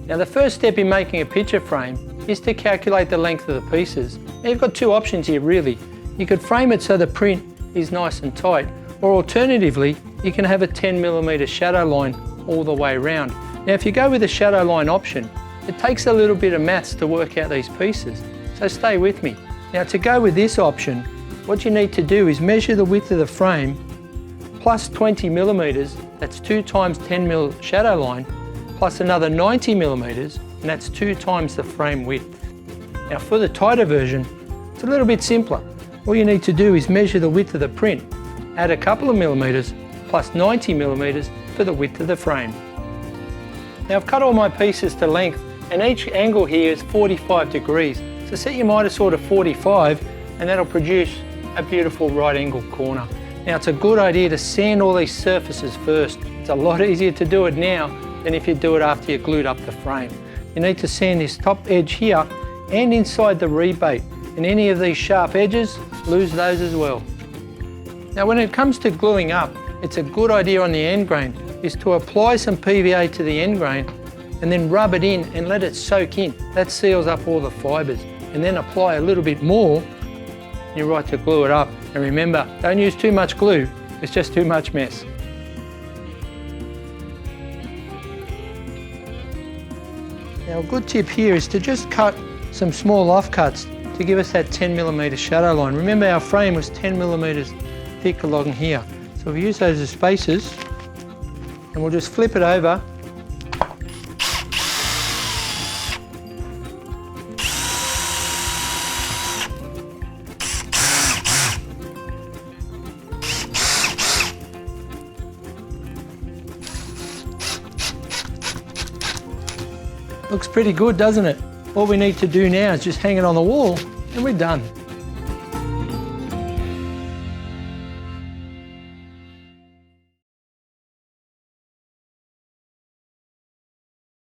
Now the first step in making a picture frame is to calculate the length of the pieces. Now you've got two options here really. You could frame it so the print is nice and tight, or alternatively you can have a 10mm shadow line all the way around. Now if you go with the shadow line option, it takes a little bit of maths to work out these pieces, so stay with me. Now to go with this option, what you need to do is measure the width of the frame plus 20mm, that's 2 times 10mm shadow line, plus another 90mm, and that's 2 times the frame width. Now for the tighter version, it's a little bit simpler. All you need to do is measure the width of the print, add a couple of millimetres, plus 90mm for the width of the frame. Now I've cut all my pieces to length, and each angle here is 45 degrees. So set your miter saw to 45, and that'll produce a beautiful right angle corner. Now it's a good idea to sand all these surfaces first. It's a lot easier to do it now than if you do it after you glued up the frame. You need to sand this top edge here and inside the rebate, and any of these sharp edges, lose those as well. Now when it comes to gluing up, it's a good idea on the end grain is to apply some PVA to the end grain and then rub it in and let it soak in. That seals up all the fibres, and then apply a little bit more. You're right to glue it up. And remember, don't use too much glue, it's just too much mess. Now a good tip here is to just cut some small offcuts to give us that 10mm shadow line. Remember our frame was 10mm thick along here. So we use those as spacers, and we'll just flip it over. Looks pretty good, doesn't it? All we need to do now is just hang it on the wall and we're done.